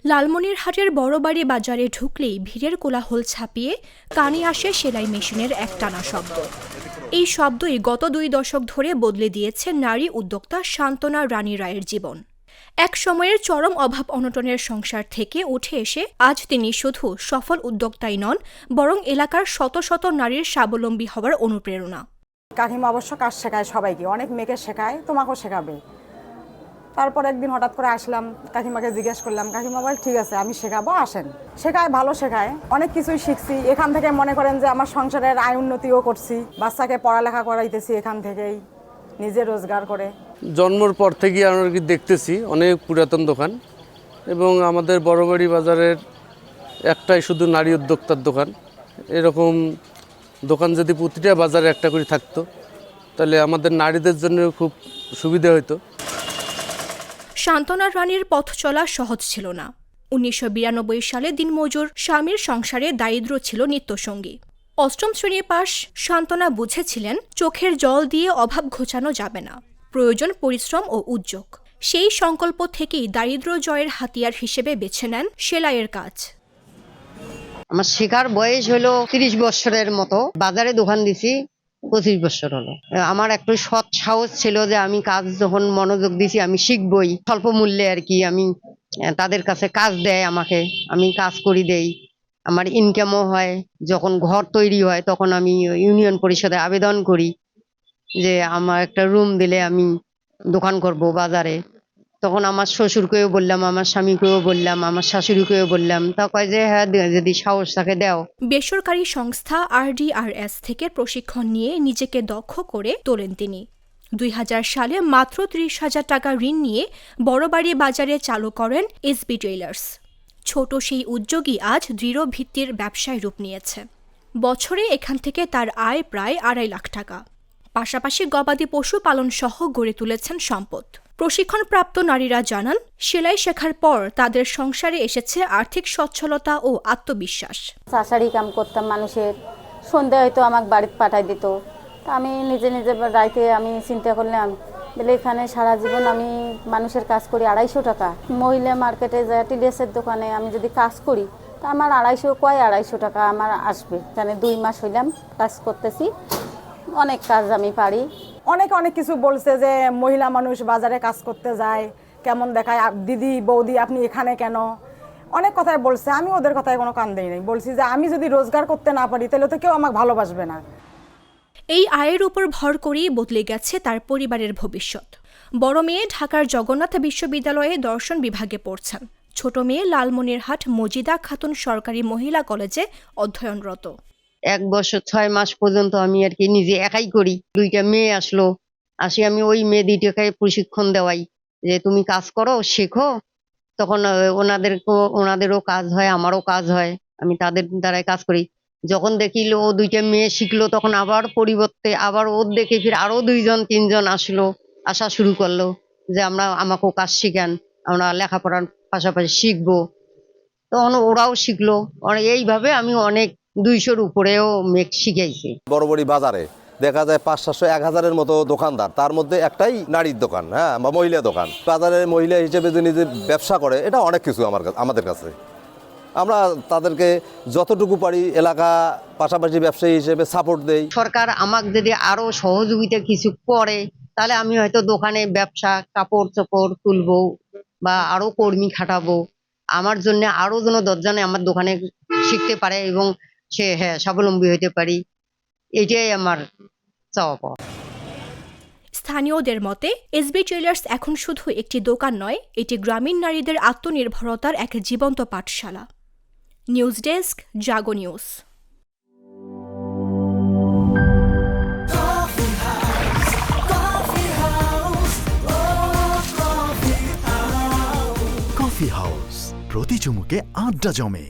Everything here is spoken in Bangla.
লালমনিরহাটের বড়বাড়ি বাজারে ঢুকলেই ভিড়ের কোলাহল ছাপিয়ে কানে আসে সেলাই মেশিনের একটানা শব্দ। এই শব্দই গত 2 দশক ধরে বদলে দিয়েছে নারী উদ্যোক্তা সান্ত্বনা রানী রায়ের জীবন। এক সময়ের চরম অভাব অনটনের সংসার থেকে উঠে এসে আজ তিনি শুধু সফল উদ্যোক্তাই নন, বরং এলাকার শত শত নারীর স্বাবলম্বী হওয়ার অনুপ্রেরণা। কাকিমা অবশ্য কাজ শেখায় সবাইকে, অনেক মেয়েকে শেখায়, তোমাকেও শেখাবে। তারপর একদিন হঠাৎ করে আসলাম, কাকিমাকে জিজ্ঞেস করলাম, কাকিমা বল ঠিক আছে আমি শেখাবো, আসেন। শেখায়, ভালো শেখায়, অনেক কিছুই শিখছি। এখান থেকে মনে করেন যে আমার সংসারের আয় উন্নতিও করছি, বাচ্চাকে পড়ালেখা করাইতেছি এখান থেকেই, নিজে রোজগার করে। জন্মর পর থেকে আমরা কি দেখতেছি অনেক পুরাতন দোকান, এবং আমাদের বড়বাড়ি বাজারের একটাই শুধু নারী উদ্যোক্তার দোকান। এরকম দোকান যদি প্রতিটা বাজারে একটা করে থাকতো তাহলে আমাদের নারীদের জন্য খুব সুবিধা হতো। সান্ত্বনা রানীর পথ চলা সহজ ছিল না। 1992 সালে দিনমজুর স্বামীর সংসারে দারিদ্র্য ছিল নিত্যসঙ্গী। 8ম শ্রেণী পাশ সান্ত্বনা বুঝেছিলেন চোখের জল দিয়ে অভাব ঘোচানো যাবে না, প্রয়োজন পরিশ্রম ও উদ্যোগ। সেই সংকল্প থেকেই দারিদ্র্য জয়ের হাতিয়ার হিসেবে বেছে নেন সেলাইয়ের কাজ। আমার শেখার বয়স হলো 30 বছরের মতো। বাজারে দোকান দিছি 25 বছর হলো। আমার একটু সৎ সাহস ছিল যে আমি কাজ যখন মনোযোগ দিছি আমি শিখবই, স্বল্প মূল্যে আর কি। আমি তাদের কাছে কাজ দেয় আমাকে, আমি কাজ করি দেই, আমার ইনকামও হয়। যখন ঘর তৈরি হয় তখন আমি ইউনিয়ন পরিষদে আবেদন করি যে আমার একটা রুম দিলে আমি দোকান করব বাজারে। তখন আমার শ্বশুরকেও বললাম, আমার স্বামীকেও বললাম, আমার শাশুড়িকেও বললাম। তা কয় যে হ্যাঁ, যদি সাহস থাকে দাও। বেসরকারি সংস্থা RDRS থেকে প্রশিক্ষণ নিয়ে নিজেকে দক্ষ করে তোলেন তিনি। 2000 সালে মাত্র 30,000 টাকা ঋণ নিয়ে বড়বাড়ি বাজারে চালু করেন SB টেইলার্স। ছোট সেই উদ্যোগই আজ দৃঢ় ভিত্তির ব্যবসায় রূপ নিয়েছে। বছরে এখান থেকে তার আয় প্রায় 2.5 লাখ টাকা। পাশাপাশি গবাদি পশু পালন সহ গড়ে তুলেছেন সম্পদ। প্রশিক্ষণপ্রাপ্ত নারীরা জানান, সেলাই শেখার পর তাদের সংসারে এসেছে আর্থিক সচ্ছলতা ও আত্মবিশ্বাস। শাড়ি কাম করতাম, মানুষের সন্ধ্যা হয়তো আমাকে বাড়িতে পাঠাই দিত। তা আমি নিজে নিজে রাইতে আমি চিন্তা করলাম, বলে এখানে সারা জীবন আমি মানুষের কাজ করি 250 টাকা। মহিলা মার্কেটে যায় টিডিএসের দোকানে আমি যদি কাজ করি তা আমার 250 টাকা আমার আসবে। এখানে 2 মাস হইলাম কাজ করতেছি, অনেক কাজ আমি পারি। অনেক কিছু বলছে যে মহিলা মানুষ বাজারে কাজ করতে যায়, কেমন দেখায়, দিদি বৌদি আপনি এখানে কেন, অনেক কথাই বলছে। আমি ওদের কথায় কোনো কান দেই নাই, বলছি যে আমি যদি রোজগার করতে না পারি তাহলে তো কেউ আমাকে ভালোবাসবে না। এই আয়ের উপর ভর করেই বদলে গেছে তার পরিবারের ভবিষ্যৎ। বড় মেয়ে ঢাকার জগন্নাথ বিশ্ববিদ্যালয়ে দর্শন বিভাগে পড়ছেন। ছোট মেয়ে লালমনিরহাট মজিদা খাতুন সরকারি মহিলা কলেজে অধ্যয়নরত। 1 বছর 6 মাস পর্যন্ত আমি আর কি নিজে একাই করি। 2টা মেয়ে আসলো, আসি আমি ওই মেয়ে 2টাকে প্রশিক্ষণ দেওয়াই যে তুমি কাজ করো, শেখো। তখন ওনাদেরও কাজ হয়, আমারও কাজ হয়, আমি তাদের দ্বারাই কাজ করি। যখন দেখিল ও 2টা মেয়ে শিখলো, তখন আবার পরিবর্তে আবার ওর দেখে ফির আরো 2জন 3জন আসা শুরু করলো যে আমাকেও কাজ শিখান, আমরা লেখাপড়ার পাশাপাশি শিখবো। তখন ওরাও শিখলো। এইভাবে আমি অনেক 200-র উপরেও মেক শিখাইছি। বড়বাড়ি বাজারে দেখা যায় 500-1000-এর মতো দোকানদার, তার মধ্যে একটাই নারীর দোকান, হ্যাঁ, বা মহিলা দোকান। বাজারের মহিলা হিসেবে যে নিজে ব্যবসা করে, এটা অনেক কিছু আমাদের কাছে। আমরা তাদেরকে যতটুকু পারি এলাকা পাশাপাশি ব্যবসায়ী হিসেবে সাপোর্ট দেই। সরকার আমাকে যদি আরো সহযোগিতা কিছু করে তাহলে আমি হয়তো দোকানে ব্যবসা কাপড় চোপড় তুলবো বা আরো কর্মী খাটাবো। আমার জন্য আরো যেন 10 জনে আমার দোকানে শিখতে পারে এবং সে স্বাবলম্বী হতে পারি, এটাই আমার চাওয়া পাওয়া। স্থানীয়দের মতে SB টেইলার্স এখন শুধু একটি দোকান নয়, এটি গ্রামীণ নারীদের আত্মনির্ভরতার এক জীবন্ত পাঠশালা। নিউজ ডেস্ক, জাগো নিউজ। কফি হাউস, প্রতি চুমুকে আড্ডা জমে।